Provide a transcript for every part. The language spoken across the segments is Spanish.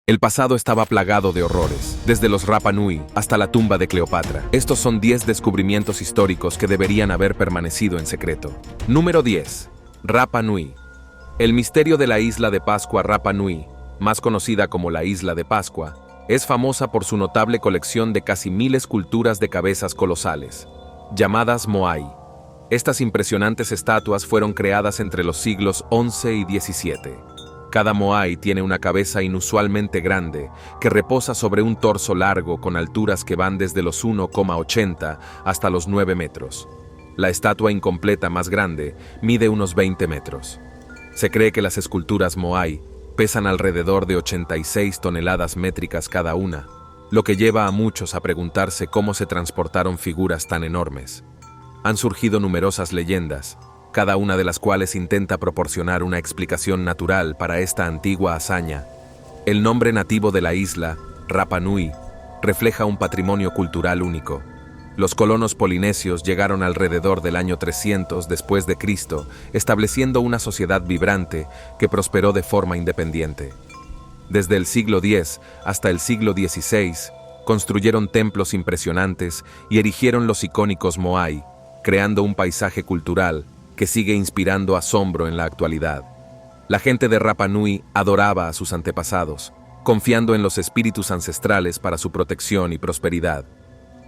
El pasado estaba plagado de horrores, desde los Rapa Nui hasta la tumba de Cleopatra. Estos son 10 descubrimientos históricos que deberían haber permanecido en secreto. Número 10. Rapa Nui. El misterio de la isla de Pascua Rapa Nui, más conocida como la Isla de Pascua, es famosa por su notable colección de casi 1000 esculturas de cabezas colosales, llamadas Moai. Estas impresionantes estatuas fueron creadas entre los siglos XI y XVII. Cada Moai tiene una cabeza inusualmente grande que reposa sobre un torso largo con alturas que van desde los 1,80 hasta los 9 metros. La estatua incompleta más grande mide unos 20 metros. Se cree que las esculturas Moai pesan alrededor de 86 toneladas métricas cada una, lo que lleva a muchos a preguntarse cómo se transportaron figuras tan enormes. Han surgido numerosas leyendas, cada una de las cuales intenta proporcionar una explicación natural para esta antigua hazaña. El nombre nativo de la isla, Rapa Nui, refleja un patrimonio cultural único. Los colonos polinesios llegaron alrededor del año 300 después de Cristo, estableciendo una sociedad vibrante que prosperó de forma independiente. Desde el siglo X hasta el siglo XVI, construyeron templos impresionantes y erigieron los icónicos Moai, creando un paisaje cultural que sigue inspirando asombro en la actualidad. La gente de Rapa Nui adoraba a sus antepasados, confiando en los espíritus ancestrales para su protección y prosperidad.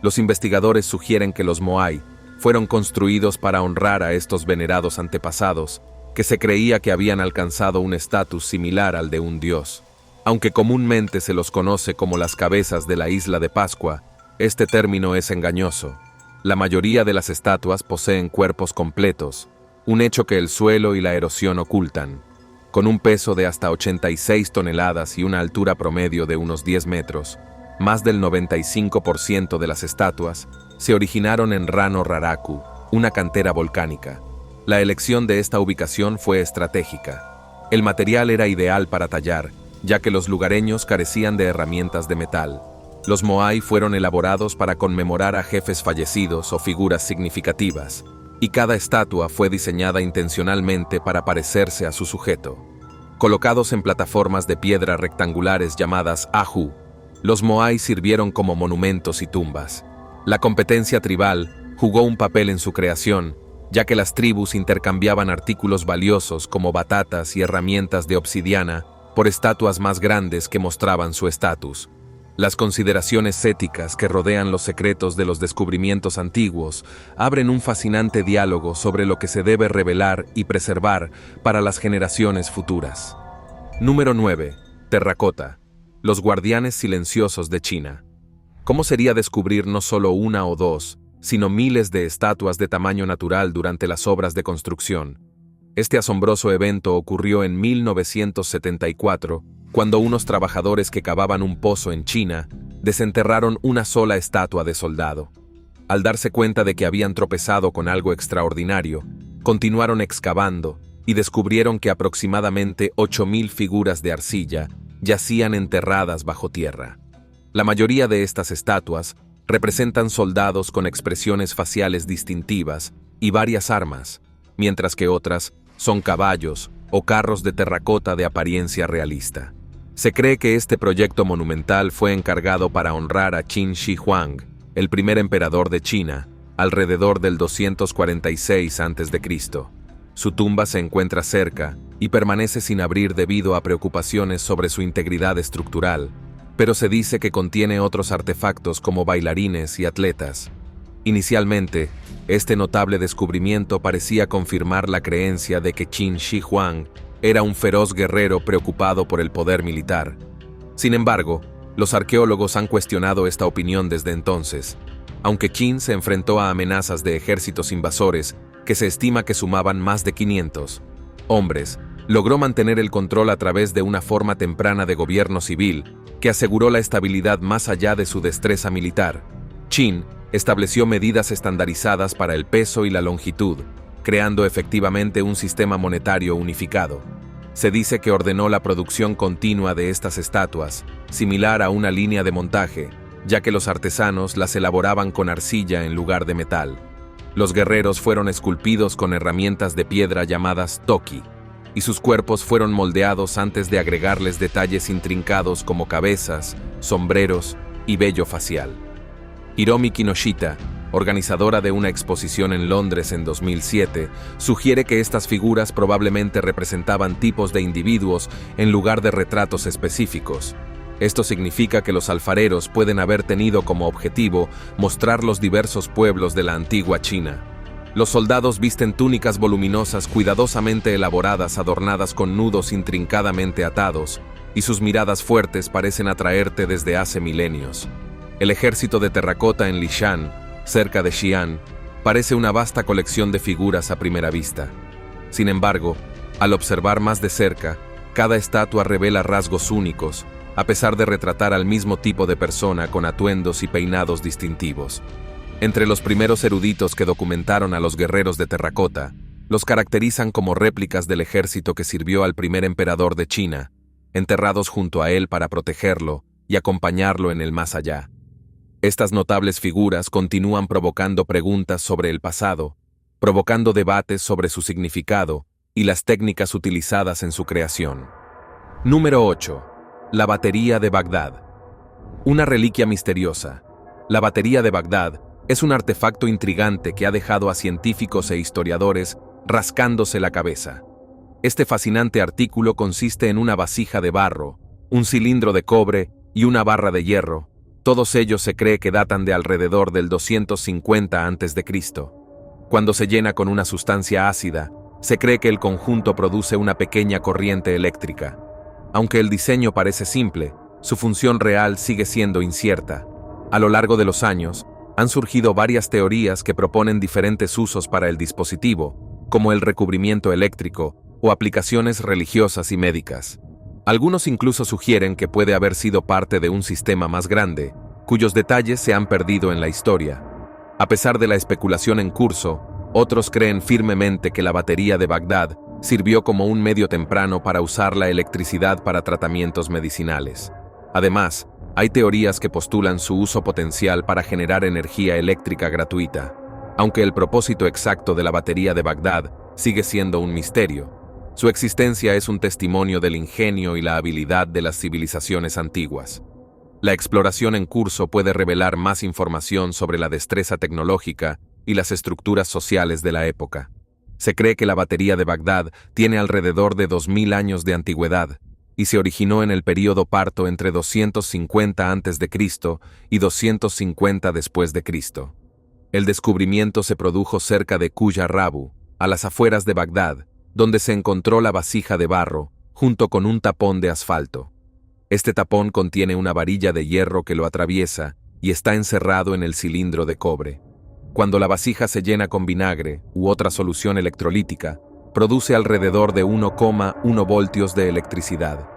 Los investigadores sugieren que los Moai fueron construidos para honrar a estos venerados antepasados, que se creía que habían alcanzado un estatus similar al de un dios. Aunque comúnmente se los conoce como las cabezas de la Isla de Pascua, este término es engañoso. La mayoría de las estatuas poseen cuerpos completos, un hecho que el suelo y la erosión ocultan. Con un peso de hasta 86 toneladas y una altura promedio de unos 10 metros, más del 95% de las estatuas se originaron en Rano Raraku, una cantera volcánica. La elección de esta ubicación fue estratégica. El material era ideal para tallar, ya que los lugareños carecían de herramientas de metal. Los Moai fueron elaborados para conmemorar a jefes fallecidos o figuras significativas, y cada estatua fue diseñada intencionalmente para parecerse a su sujeto. Colocados en plataformas de piedra rectangulares llamadas ahu, los Moai sirvieron como monumentos y tumbas. La competencia tribal jugó un papel en su creación, ya que las tribus intercambiaban artículos valiosos como batatas y herramientas de obsidiana por estatuas más grandes que mostraban su estatus. Las consideraciones éticas que rodean los secretos de los descubrimientos antiguos abren un fascinante diálogo sobre lo que se debe revelar y preservar para las generaciones futuras. Número 9. Terracota. Los guardianes silenciosos de China. ¿Cómo sería descubrir no solo una o dos, sino miles de estatuas de tamaño natural durante las obras de construcción? Este asombroso evento ocurrió en 1974, cuando unos trabajadores que cavaban un pozo en China desenterraron una sola estatua de soldado. Al darse cuenta de que habían tropezado con algo extraordinario, continuaron excavando y descubrieron que aproximadamente 8000 figuras de arcilla yacían enterradas bajo tierra. La mayoría de estas estatuas representan soldados con expresiones faciales distintivas y varias armas, mientras que otras son caballos o carros de terracota de apariencia realista. Se cree que este proyecto monumental fue encargado para honrar a Qin Shi Huang, el primer emperador de China, alrededor del 246 a.C. Su tumba se encuentra cerca y permanece sin abrir debido a preocupaciones sobre su integridad estructural, pero se dice que contiene otros artefactos como bailarines y atletas. Inicialmente, este notable descubrimiento parecía confirmar la creencia de que Qin Shi Huang era un feroz guerrero preocupado por el poder militar. Sin embargo, los arqueólogos han cuestionado esta opinión desde entonces. Aunque Qin se enfrentó a amenazas de ejércitos invasores que se estima que sumaban más de 500 hombres, logró mantener el control a través de una forma temprana de gobierno civil que aseguró la estabilidad más allá de su destreza militar. Qin estableció medidas estandarizadas para el peso y la longitud, creando efectivamente un sistema monetario unificado. Se dice que ordenó la producción continua de estas estatuas, similar a una línea de montaje, ya que los artesanos las elaboraban con arcilla en lugar de metal. Los guerreros fueron esculpidos con herramientas de piedra llamadas toki. y sus cuerpos fueron moldeados antes de agregarles detalles intrincados como cabezas, sombreros y vello facial. Hiromi Kinoshita, organizadora de una exposición en Londres en 2007, sugiere que estas figuras probablemente representaban tipos de individuos en lugar de retratos específicos. Esto significa que los alfareros pueden haber tenido como objetivo mostrar los diversos pueblos de la antigua China. Los soldados visten túnicas voluminosas cuidadosamente elaboradas adornadas con nudos intrincadamente atados, y sus miradas fuertes parecen atraerte desde hace milenios. El ejército de terracota en Lishan, cerca de Xi'an, parece una vasta colección de figuras a primera vista. Sin embargo, al observar más de cerca, cada estatua revela rasgos únicos, a pesar de retratar al mismo tipo de persona con atuendos y peinados distintivos. Entre los primeros eruditos que documentaron a los guerreros de terracota, los caracterizan como réplicas del ejército que sirvió al primer emperador de China, enterrados junto a él para protegerlo y acompañarlo en el más allá. Estas notables figuras continúan provocando preguntas sobre el pasado, provocando debates sobre su significado y las técnicas utilizadas en su creación. Número 8. La batería de Bagdad. Una reliquia misteriosa. La batería de Bagdad es un artefacto intrigante que ha dejado a científicos e historiadores rascándose la cabeza. Este fascinante artículo consiste en una vasija de barro, un cilindro de cobre y una barra de hierro. Todos ellos se cree que datan de alrededor del 250 a.C. Cuando se llena con una sustancia ácida, se cree que el conjunto produce una pequeña corriente eléctrica. Aunque el diseño parece simple, su función real sigue siendo incierta. A lo largo de los años, han surgido varias teorías que proponen diferentes usos para el dispositivo, como el recubrimiento eléctrico o aplicaciones religiosas y médicas. Algunos incluso sugieren que puede haber sido parte de un sistema más grande, cuyos detalles se han perdido en la historia. A pesar de la especulación en curso, otros creen firmemente que la batería de Bagdad sirvió como un medio temprano para usar la electricidad para tratamientos medicinales. Además, hay teorías que postulan su uso potencial para generar energía eléctrica gratuita, aunque el propósito exacto de la batería de Bagdad sigue siendo un misterio. Su existencia es un testimonio del ingenio y la habilidad de las civilizaciones antiguas. La exploración en curso puede revelar más información sobre la destreza tecnológica y las estructuras sociales de la época. Se cree que la batería de Bagdad tiene alrededor de 2000 años de antigüedad y se originó en el período parto entre 250 a.C. y 250 después de Cristo. El descubrimiento se produjo cerca de Kuya Rabu, a las afueras de Bagdad, donde se encontró la vasija de barro, junto con un tapón de asfalto. Este tapón contiene una varilla de hierro que lo atraviesa y está encerrado en el cilindro de cobre. Cuando la vasija se llena con vinagre u otra solución electrolítica, produce alrededor de 1,1 voltios de electricidad.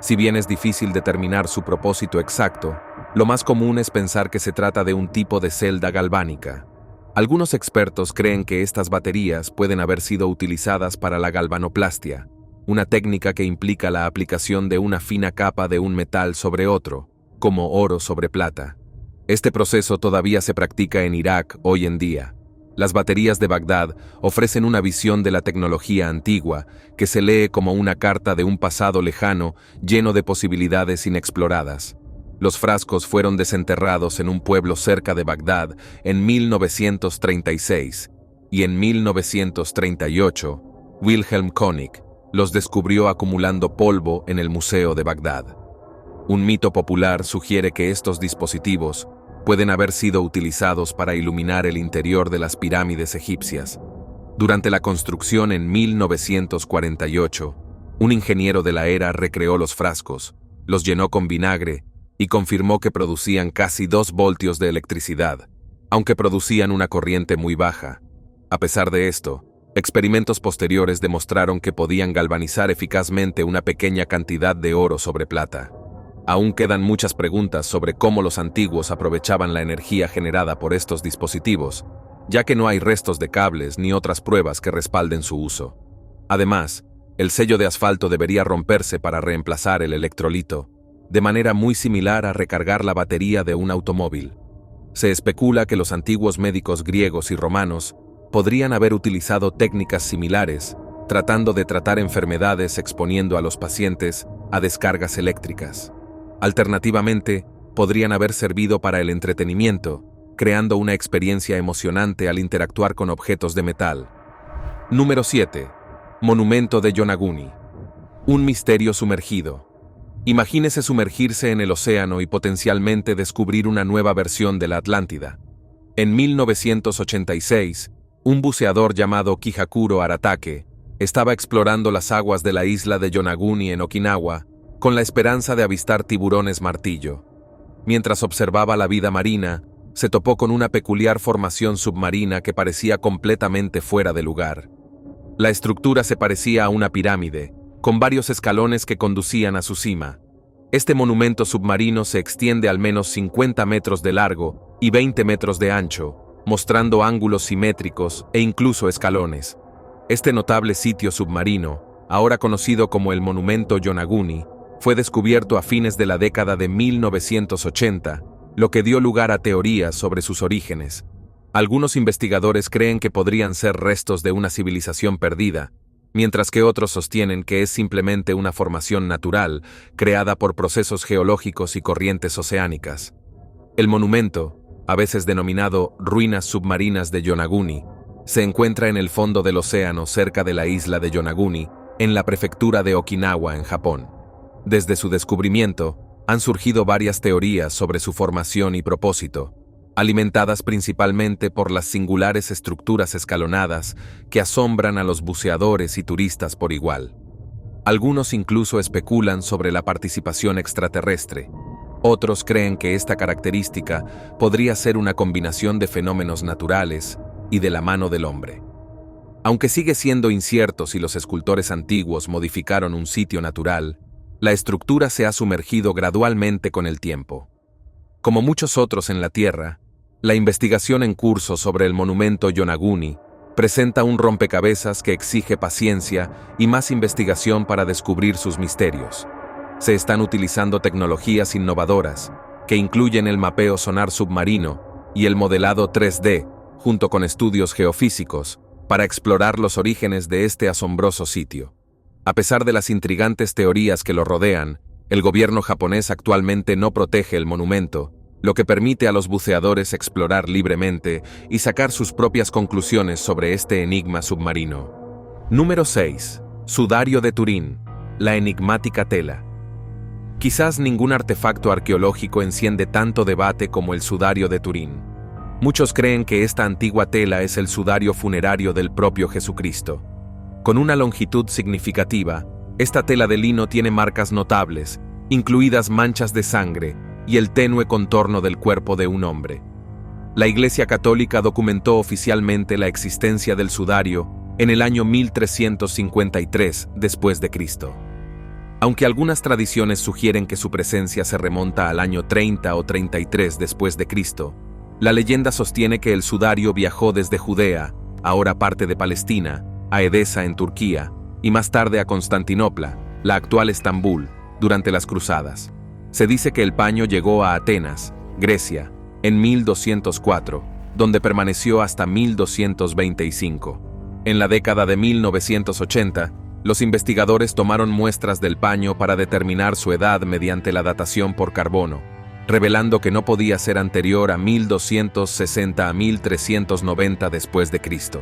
Si bien es difícil determinar su propósito exacto, lo más común es pensar que se trata de un tipo de celda galvánica. Algunos expertos creen que estas baterías pueden haber sido utilizadas para la galvanoplastia, una técnica que implica la aplicación de una fina capa de un metal sobre otro, como oro sobre plata. Este proceso todavía se practica en Irak hoy en día. Las baterías de Bagdad ofrecen una visión de la tecnología antigua que se lee como una carta de un pasado lejano lleno de posibilidades inexploradas. Los frascos fueron desenterrados en un pueblo cerca de Bagdad en 1936 y en 1938, Wilhelm König los descubrió acumulando polvo en el Museo de Bagdad. Un mito popular sugiere que estos dispositivos pueden haber sido utilizados para iluminar el interior de las pirámides egipcias. Durante la construcción en 1948, un ingeniero de la era recreó los frascos, los llenó con vinagre y confirmó que producían casi 2 voltios de electricidad, aunque producían una corriente muy baja. A pesar de esto, experimentos posteriores demostraron que podían galvanizar eficazmente una pequeña cantidad de oro sobre plata. Aún quedan muchas preguntas sobre cómo los antiguos aprovechaban la energía generada por estos dispositivos, ya que no hay restos de cables ni otras pruebas que respalden su uso. Además, el sello de asfalto debería romperse para reemplazar el electrolito, de manera muy similar a recargar la batería de un automóvil. Se especula que los antiguos médicos griegos y romanos podrían haber utilizado técnicas similares tratando de tratar enfermedades exponiendo a los pacientes a descargas eléctricas. Alternativamente, podrían haber servido para el entretenimiento, creando una experiencia emocionante al interactuar con objetos de metal. Número 7. Monumento de Yonaguni. Un misterio sumergido. Imagínese sumergirse en el océano y potencialmente descubrir una nueva versión de la Atlántida. En 1986, un buceador llamado Kihakuro Aratake estaba explorando las aguas de la isla de Yonaguni en Okinawa con la esperanza de avistar tiburones martillo. Mientras observaba la vida marina, se topó con una peculiar formación submarina que parecía completamente fuera de lugar. La estructura se parecía a una pirámide, con varios escalones que conducían a su cima. Este monumento submarino se extiende al menos 50 metros de largo y 20 metros de ancho, mostrando ángulos simétricos e incluso escalones. Este notable sitio submarino, ahora conocido como el Monumento Yonaguni, fue descubierto a fines de la década de 1980, lo que dio lugar a teorías sobre sus orígenes. Algunos investigadores creen que podrían ser restos de una civilización perdida, mientras que otros sostienen que es simplemente una formación natural, creada por procesos geológicos y corrientes oceánicas. El monumento, a veces denominado Ruinas Submarinas de Yonaguni, se encuentra en el fondo del océano cerca de la isla de Yonaguni, en la prefectura de Okinawa, en Japón. Desde su descubrimiento, han surgido varias teorías sobre su formación y propósito, alimentadas principalmente por las singulares estructuras escalonadas que asombran a los buceadores y turistas por igual. Algunos incluso especulan sobre la participación extraterrestre. Otros creen que esta característica podría ser una combinación de fenómenos naturales y de la mano del hombre. Aunque sigue siendo incierto si los escultores antiguos modificaron un sitio natural, la estructura se ha sumergido gradualmente con el tiempo. Como muchos otros en la Tierra, la investigación en curso sobre el monumento Yonaguni presenta un rompecabezas que exige paciencia y más investigación para descubrir sus misterios. Se están utilizando tecnologías innovadoras, que incluyen el mapeo sonar submarino y el modelado 3D, junto con estudios geofísicos, para explorar los orígenes de este asombroso sitio. A pesar de las intrigantes teorías que lo rodean, el gobierno japonés actualmente no protege el monumento, lo que permite a los buceadores explorar libremente y sacar sus propias conclusiones sobre este enigma submarino. Número 6. Sudario de Turín, la enigmática tela. Quizás ningún artefacto arqueológico enciende tanto debate como el sudario de Turín. Muchos creen que esta antigua tela es el sudario funerario del propio Jesucristo. Con una longitud significativa, esta tela de lino tiene marcas notables, incluidas manchas de sangre, y el tenue contorno del cuerpo de un hombre. La Iglesia Católica documentó oficialmente la existencia del sudario en el año 1353 después de Cristo. Aunque algunas tradiciones sugieren que su presencia se remonta al año 30 o 33 después de Cristo, la leyenda sostiene que el sudario viajó desde Judea, ahora parte de Palestina, a Edesa en Turquía, y más tarde a Constantinopla, la actual Estambul, durante las Cruzadas. Se dice que el paño llegó a Atenas, Grecia, en 1204, donde permaneció hasta 1225. En la década de 1980, los investigadores tomaron muestras del paño para determinar su edad mediante la datación por carbono, revelando que no podía ser anterior a 1260 a 1390 después de Cristo.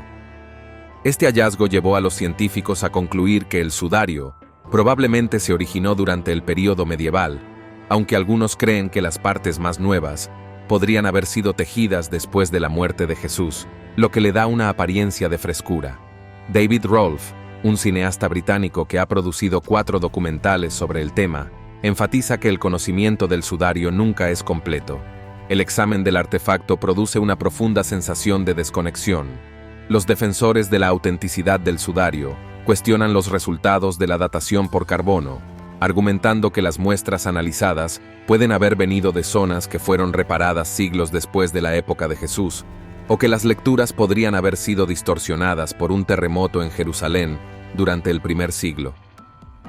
Este hallazgo llevó a los científicos a concluir que el sudario probablemente se originó durante el período medieval, aunque algunos creen que las partes más nuevas podrían haber sido tejidas después de la muerte de Jesús, lo que le da una apariencia de frescura. David Rolfe, un cineasta británico que ha producido 4 documentales sobre el tema, enfatiza que el conocimiento del sudario nunca es completo. El examen del artefacto produce una profunda sensación de desconexión. Los defensores de la autenticidad del sudario cuestionan los resultados de la datación por carbono, argumentando que las muestras analizadas pueden haber venido de zonas que fueron reparadas siglos después de la época de Jesús, o que las lecturas podrían haber sido distorsionadas por un terremoto en Jerusalén durante el primer siglo.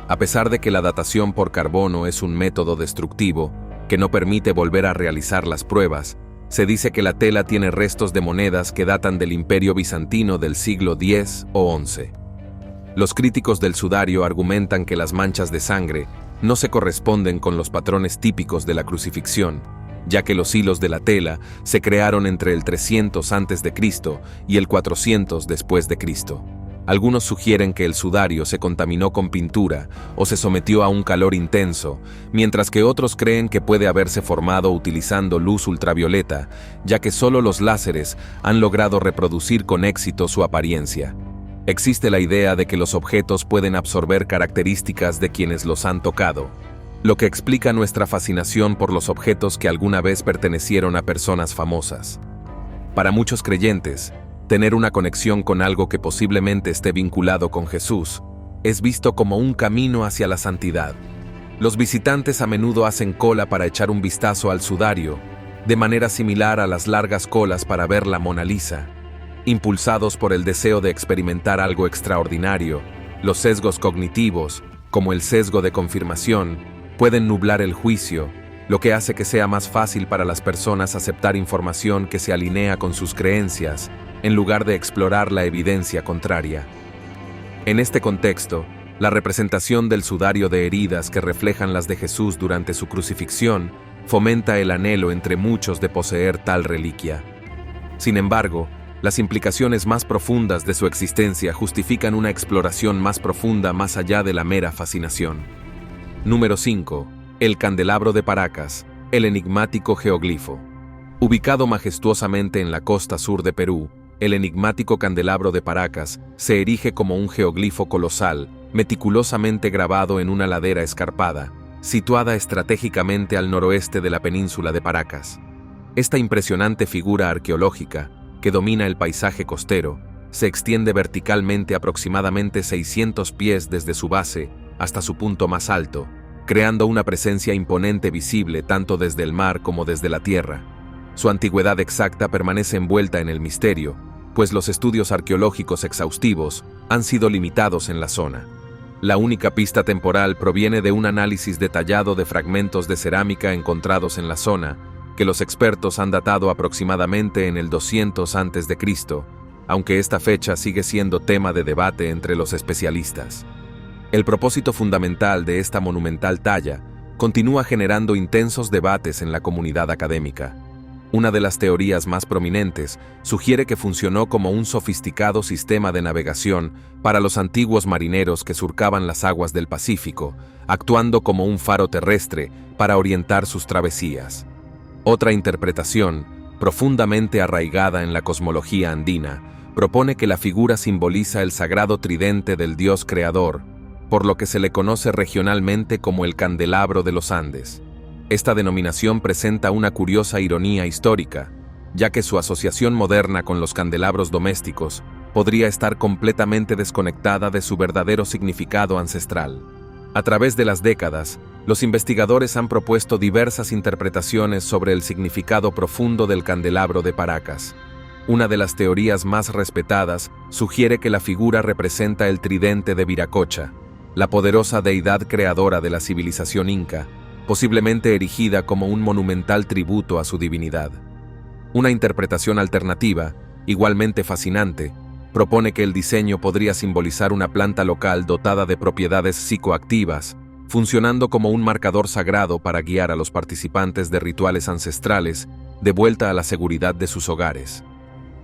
A pesar de que la datación por carbono es un método destructivo que no permite volver a realizar las pruebas, se dice que la tela tiene restos de monedas que datan del Imperio Bizantino del siglo X o XI. Los críticos del sudario argumentan que las manchas de sangre no se corresponden con los patrones típicos de la crucifixión, ya que los hilos de la tela se crearon entre el 300 a.C. y el 400 después de Cristo. Algunos sugieren que el sudario se contaminó con pintura o se sometió a un calor intenso, mientras que otros creen que puede haberse formado utilizando luz ultravioleta, ya que solo los láseres han logrado reproducir con éxito su apariencia. Existe la idea de que los objetos pueden absorber características de quienes los han tocado, lo que explica nuestra fascinación por los objetos que alguna vez pertenecieron a personas famosas. Para muchos creyentes, tener una conexión con algo que posiblemente esté vinculado con Jesús es visto como un camino hacia la santidad. Los visitantes a menudo hacen cola para echar un vistazo al sudario, de manera similar a las largas colas para ver la Mona Lisa. Impulsados por el deseo de experimentar algo extraordinario, los sesgos cognitivos, como el sesgo de confirmación, pueden nublar el juicio, lo que hace que sea más fácil para las personas aceptar información que se alinea con sus creencias, en lugar de explorar la evidencia contraria. En este contexto, la representación del sudario de heridas que reflejan las de Jesús durante su crucifixión fomenta el anhelo entre muchos de poseer tal reliquia. Sin embargo, las implicaciones más profundas de su existencia justifican una exploración más profunda más allá de la mera fascinación. Número 5. El candelabro de Paracas, el enigmático geoglifo. Ubicado majestuosamente en la costa sur de Perú, el enigmático candelabro de Paracas se erige como un geoglifo colosal, meticulosamente grabado en una ladera escarpada, situada estratégicamente al noroeste de la península de Paracas. Esta impresionante figura arqueológica, que domina el paisaje costero, se extiende verticalmente aproximadamente 600 pies desde su base hasta su punto más alto, creando una presencia imponente visible tanto desde el mar como desde la tierra. Su antigüedad exacta permanece envuelta en el misterio, pues los estudios arqueológicos exhaustivos han sido limitados en la zona. La única pista temporal proviene de un análisis detallado de fragmentos de cerámica encontrados en la zona, que los expertos han datado aproximadamente en el 200 a.C., aunque esta fecha sigue siendo tema de debate entre los especialistas. El propósito fundamental de esta monumental talla continúa generando intensos debates en la comunidad académica. Una de las teorías más prominentes sugiere que funcionó como un sofisticado sistema de navegación para los antiguos marineros que surcaban las aguas del Pacífico, actuando como un faro terrestre para orientar sus travesías. Otra interpretación, profundamente arraigada en la cosmología andina, propone que la figura simboliza el sagrado tridente del Dios creador, por lo que se le conoce regionalmente como el candelabro de los Andes. Esta denominación presenta una curiosa ironía histórica, ya que su asociación moderna con los candelabros domésticos podría estar completamente desconectada de su verdadero significado ancestral. A través de las décadas, los investigadores han propuesto diversas interpretaciones sobre el significado profundo del candelabro de Paracas. Una de las teorías más respetadas sugiere que la figura representa el tridente de Viracocha, la poderosa deidad creadora de la civilización inca, posiblemente erigida como un monumental tributo a su divinidad. Una interpretación alternativa, igualmente fascinante, propone que el diseño podría simbolizar una planta local dotada de propiedades psicoactivas, funcionando como un marcador sagrado para guiar a los participantes de rituales ancestrales de vuelta a la seguridad de sus hogares.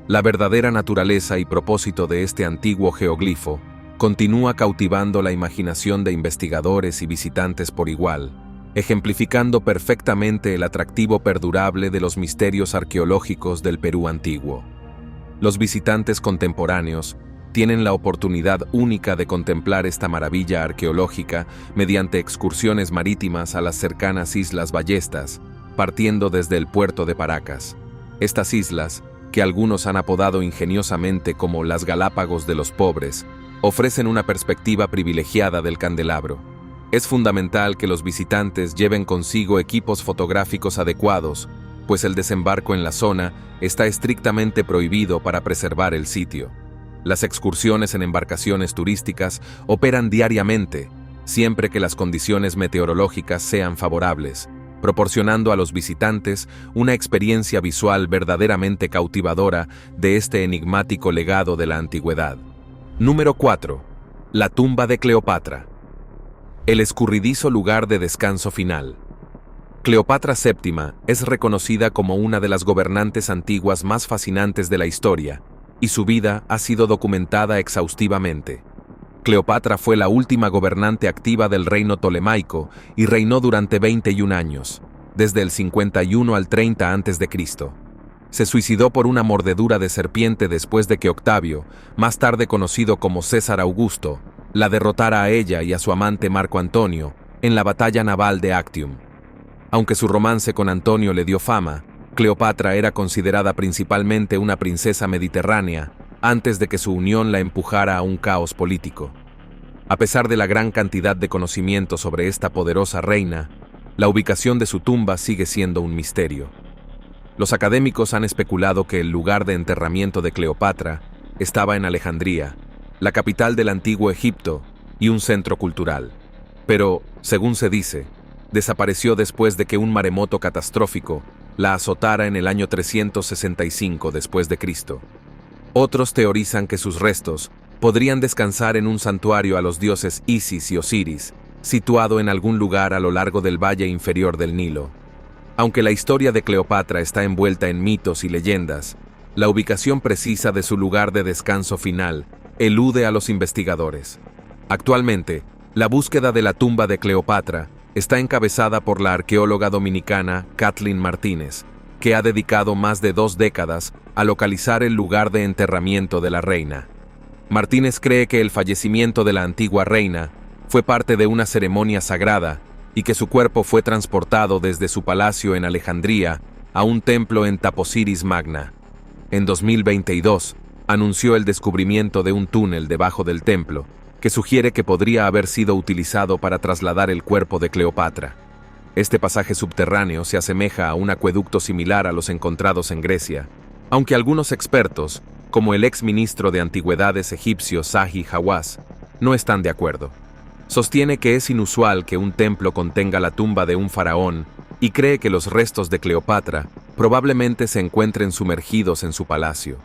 La verdadera naturaleza y propósito de este antiguo geoglifo continúa cautivando la imaginación de investigadores y visitantes por igual, ejemplificando perfectamente el atractivo perdurable de los misterios arqueológicos del Perú antiguo. Los visitantes contemporáneos tienen la oportunidad única de contemplar esta maravilla arqueológica mediante excursiones marítimas a las cercanas Islas Ballestas, partiendo desde el puerto de Paracas. Estas islas, que algunos han apodado ingeniosamente como las Galápagos de los pobres, ofrecen una perspectiva privilegiada del candelabro. Es fundamental que los visitantes lleven consigo equipos fotográficos adecuados, pues el desembarco en la zona está estrictamente prohibido para preservar el sitio. Las excursiones en embarcaciones turísticas operan diariamente, siempre que las condiciones meteorológicas sean favorables, proporcionando a los visitantes una experiencia visual verdaderamente cautivadora de este enigmático legado de la antigüedad. Número 4. La tumba de Cleopatra. El escurridizo lugar de descanso final. Cleopatra VII es reconocida como una de las gobernantes antiguas más fascinantes de la historia, y su vida ha sido documentada exhaustivamente. Cleopatra fue la última gobernante activa del reino tolemaico y reinó durante 21 años, desde el 51 al 30 a.C. Se suicidó por una mordedura de serpiente después de que Octavio, más tarde conocido como César Augusto, la derrotara a ella y a su amante Marco Antonio en la batalla naval de Actium. Aunque su romance con Antonio le dio fama, Cleopatra era considerada principalmente una princesa mediterránea antes de que su unión la empujara a un caos político. A pesar de la gran cantidad de conocimiento sobre esta poderosa reina, la ubicación de su tumba sigue siendo un misterio. Los académicos han especulado que el lugar de enterramiento de Cleopatra estaba en Alejandría, la capital del antiguo Egipto y un centro cultural. Pero, según se dice, desapareció después de que un maremoto catastrófico la azotara en el año 365 después de Cristo. Otros teorizan que sus restos podrían descansar en un santuario a los dioses Isis y Osiris, situado en algún lugar a lo largo del valle inferior del Nilo. Aunque la historia de Cleopatra está envuelta en mitos y leyendas, la ubicación precisa de su lugar de descanso final elude a los investigadores. Actualmente, la búsqueda de la tumba de Cleopatra está encabezada por la arqueóloga dominicana Kathleen Martínez, que ha dedicado más de 2 décadas a localizar el lugar de enterramiento de la reina. Martínez cree que el fallecimiento de la antigua reina fue parte de una ceremonia sagrada y que su cuerpo fue transportado desde su palacio en Alejandría a un templo en Taposiris Magna. En 2022, anunció el descubrimiento de un túnel debajo del templo, que sugiere que podría haber sido utilizado para trasladar el cuerpo de Cleopatra. Este pasaje subterráneo se asemeja a un acueducto similar a los encontrados en Grecia, aunque algunos expertos, como el ex ministro de Antigüedades egipcio Zahi Hawass, no están de acuerdo. Sostiene que es inusual que un templo contenga la tumba de un faraón y cree que los restos de Cleopatra probablemente se encuentren sumergidos en su palacio.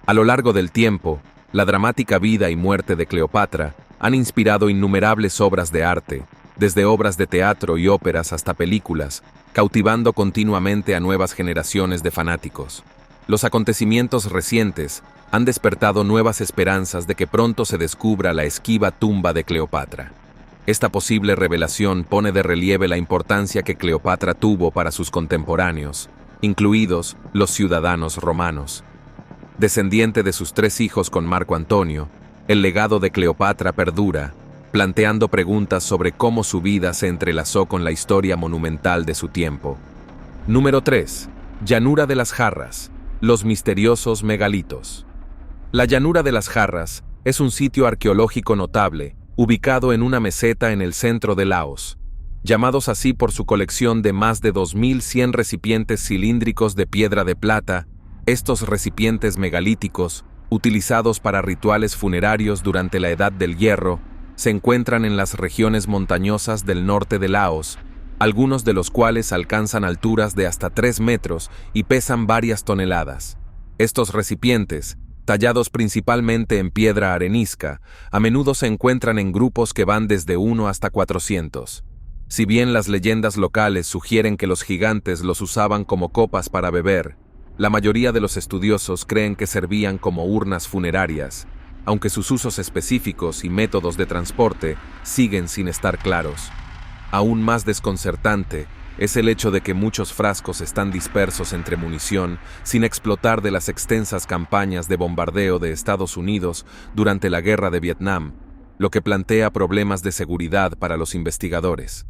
A lo largo del tiempo, la dramática vida y muerte de Cleopatra han inspirado innumerables obras de arte, desde obras de teatro y óperas hasta películas, cautivando continuamente a nuevas generaciones de fanáticos. Los acontecimientos recientes han despertado nuevas esperanzas de que pronto se descubra la esquiva tumba de Cleopatra. Esta posible revelación pone de relieve la importancia que Cleopatra tuvo para sus contemporáneos, incluidos los ciudadanos romanos. Descendiente de sus 3 hijos con Marco Antonio, el legado de Cleopatra perdura, planteando preguntas sobre cómo su vida se entrelazó con la historia monumental de su tiempo. Número 3. Llanura de las Jarras, los misteriosos megalitos. La Llanura de las Jarras es un sitio arqueológico notable, ubicado en una meseta en el centro de Laos, llamados así por su colección de más de 2.100 recipientes cilíndricos de piedra de plata. Estos recipientes megalíticos, utilizados para rituales funerarios durante la Edad del Hierro, se encuentran en las regiones montañosas del norte de Laos, algunos de los cuales alcanzan alturas de hasta 3 metros y pesan varias toneladas. Estos recipientes, tallados principalmente en piedra arenisca, a menudo se encuentran en grupos que van desde 1 hasta 400. Si bien las leyendas locales sugieren que los gigantes los usaban como copas para beber, la mayoría de los estudiosos creen que servían como urnas funerarias, aunque sus usos específicos y métodos de transporte siguen sin estar claros. Aún más desconcertante es el hecho de que muchos frascos están dispersos entre munición sin explotar de las extensas campañas de bombardeo de Estados Unidos durante la Guerra de Vietnam, lo que plantea problemas de seguridad para los investigadores.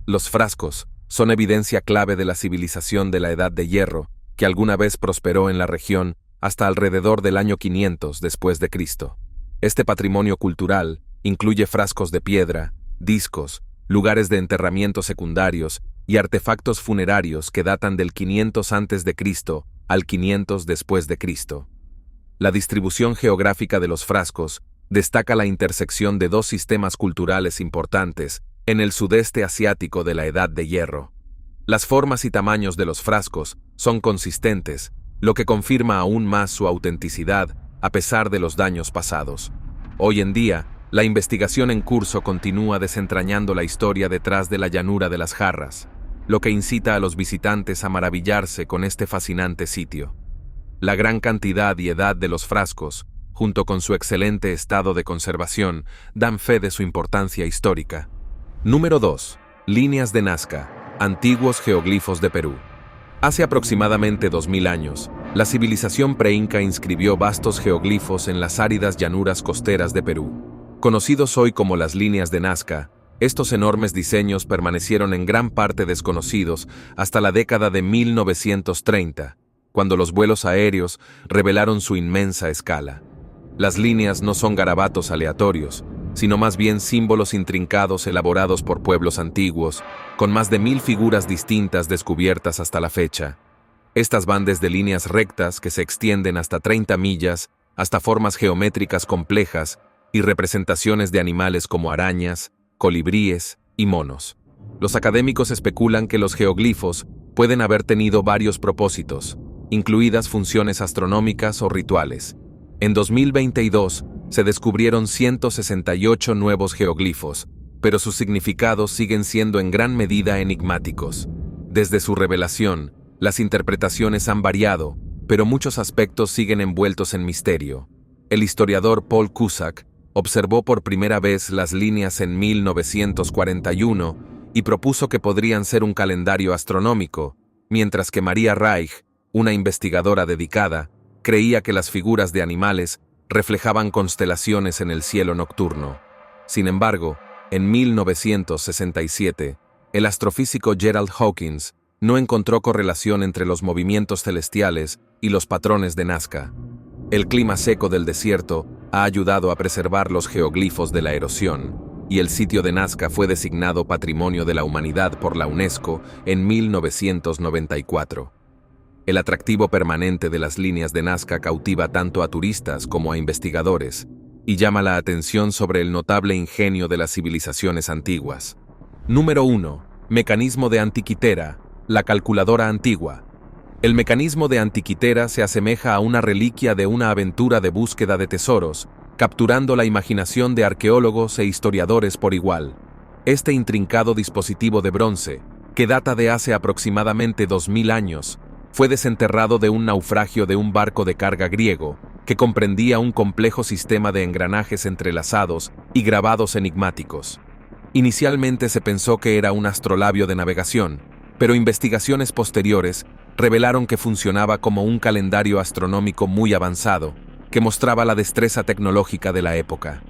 Los frascos son evidencia clave de la civilización de la Edad de Hierro, que alguna vez prosperó en la región hasta alrededor del año 500 después de Cristo. Este patrimonio cultural incluye frascos de piedra, discos, lugares de enterramiento secundarios y artefactos funerarios que datan del 500 a.C. al 500 después de Cristo. La distribución geográfica de los frascos destaca la intersección de 2 sistemas culturales importantes en el sudeste asiático de la Edad de Hierro. Las formas y tamaños de los frascos son consistentes, lo que confirma aún más su autenticidad a pesar de los daños pasados. Hoy en día, La investigación en curso continúa desentrañando la historia detrás de la llanura de las jarras, lo que incita a los visitantes a maravillarse con este fascinante sitio. La gran cantidad y edad de los frascos, junto con su excelente estado de conservación, dan fe de su importancia histórica. Número 2. Líneas de Nazca, antiguos geoglifos de Perú. Hace aproximadamente 2000 años, la civilización preinca inscribió vastos geoglifos en las áridas llanuras costeras de Perú. Conocidos hoy como las líneas de Nazca, estos enormes diseños permanecieron en gran parte desconocidos hasta la década de 1930, cuando los vuelos aéreos revelaron su inmensa escala. Las líneas no son garabatos aleatorios, sino más bien símbolos intrincados elaborados por pueblos antiguos, con más de 1000 figuras distintas descubiertas hasta la fecha. Estas van desde líneas rectas que se extienden hasta 30 millas, hasta formas geométricas complejas y representaciones de animales como arañas, colibríes y monos. Los académicos especulan que los geoglifos pueden haber tenido varios propósitos, incluidas funciones astronómicas o rituales. En 2022 se descubrieron 168 nuevos geoglifos, pero sus significados siguen siendo en gran medida enigmáticos. Desde su revelación, las interpretaciones han variado, pero muchos aspectos siguen envueltos en misterio. El historiador Paul Cusack observó por primera vez las líneas en 1941 y propuso que podrían ser un calendario astronómico, mientras que Maria Reich, una investigadora dedicada, creía que las figuras de animales reflejaban constelaciones en el cielo nocturno. Sin embargo, en 1967, el astrofísico Gerald Hawkins no encontró correlación entre los movimientos celestiales y los patrones de Nazca. El clima seco del desierto ha ayudado a preservar los geoglifos de la erosión, y el sitio de Nazca fue designado Patrimonio de la Humanidad por la UNESCO en 1994. El atractivo permanente de las líneas de Nazca cautiva tanto a turistas como a investigadores, y llama la atención sobre el notable ingenio de las civilizaciones antiguas. Número 1. Mecanismo de Antiquitera, la calculadora antigua. El mecanismo de Antiquitera se asemeja a una reliquia de una aventura de búsqueda de tesoros, capturando la imaginación de arqueólogos e historiadores por igual. Este intrincado dispositivo de bronce, que data de hace aproximadamente 2000 años, fue desenterrado de un naufragio de un barco de carga griego, que comprendía un complejo sistema de engranajes entrelazados y grabados enigmáticos. Inicialmente se pensó que era un astrolabio de navegación, pero investigaciones posteriores revelaron que funcionaba como un calendario astronómico muy avanzado, que mostraba la destreza tecnológica de la época.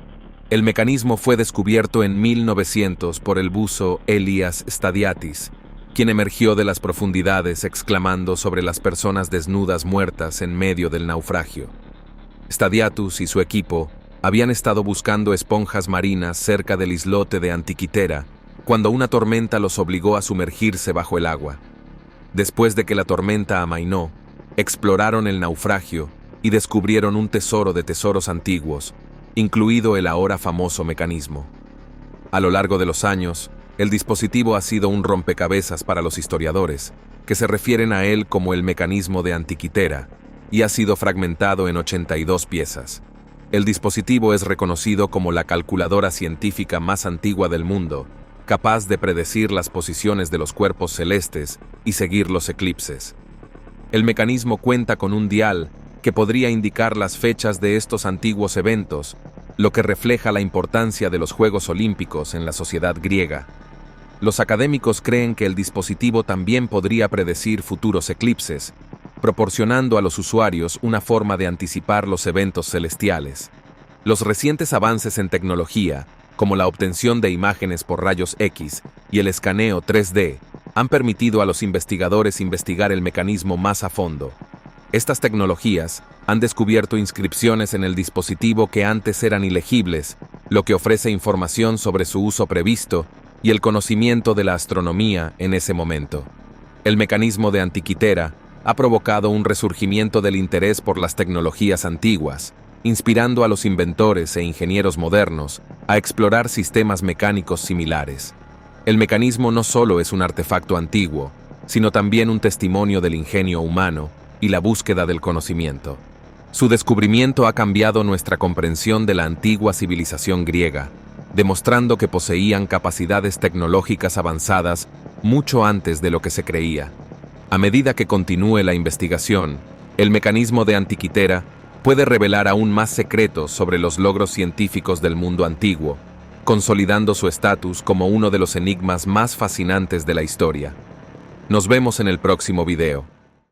El mecanismo fue descubierto en 1900 por el buzo Elias Stadiatis, quien emergió de las profundidades exclamando sobre las personas desnudas muertas en medio del naufragio. Stadiatus y su equipo habían estado buscando esponjas marinas cerca del islote de Antiquitera, cuando una tormenta los obligó a sumergirse bajo el agua. Después de que la tormenta amainó, exploraron el naufragio y descubrieron un tesoro de tesoros antiguos, incluido el ahora famoso mecanismo. A lo largo de los años, el dispositivo ha sido un rompecabezas para los historiadores, que se refieren a él como el mecanismo de Antiquitera, y ha sido fragmentado en 82 piezas. El dispositivo es reconocido como la calculadora científica más antigua del mundo, capaz de predecir las posiciones de los cuerpos celestes y seguir los eclipses. El mecanismo cuenta con un dial que podría indicar las fechas de estos antiguos eventos, lo que refleja la importancia de los Juegos Olímpicos en la sociedad griega. Los académicos creen que el dispositivo también podría predecir futuros eclipses, proporcionando a los usuarios una forma de anticipar los eventos celestiales. Los recientes avances en tecnología, como la obtención de imágenes por rayos X y el escaneo 3D, han permitido a los investigadores investigar el mecanismo más a fondo. Estas tecnologías han descubierto inscripciones en el dispositivo que antes eran ilegibles, lo que ofrece información sobre su uso previsto y el conocimiento de la astronomía en ese momento. El mecanismo de Antiquitera ha provocado un resurgimiento del interés por las tecnologías antiguas, inspirando a los inventores e ingenieros modernos a explorar sistemas mecánicos similares. El mecanismo no solo es un artefacto antiguo, sino también un testimonio del ingenio humano y la búsqueda del conocimiento. Su descubrimiento ha cambiado nuestra comprensión de la antigua civilización griega, demostrando que poseían capacidades tecnológicas avanzadas mucho antes de lo que se creía. A medida que continúe la investigación, el mecanismo de Antikythera puede revelar aún más secretos sobre los logros científicos del mundo antiguo, consolidando su estatus como uno de los enigmas más fascinantes de la historia. Nos vemos en el próximo video.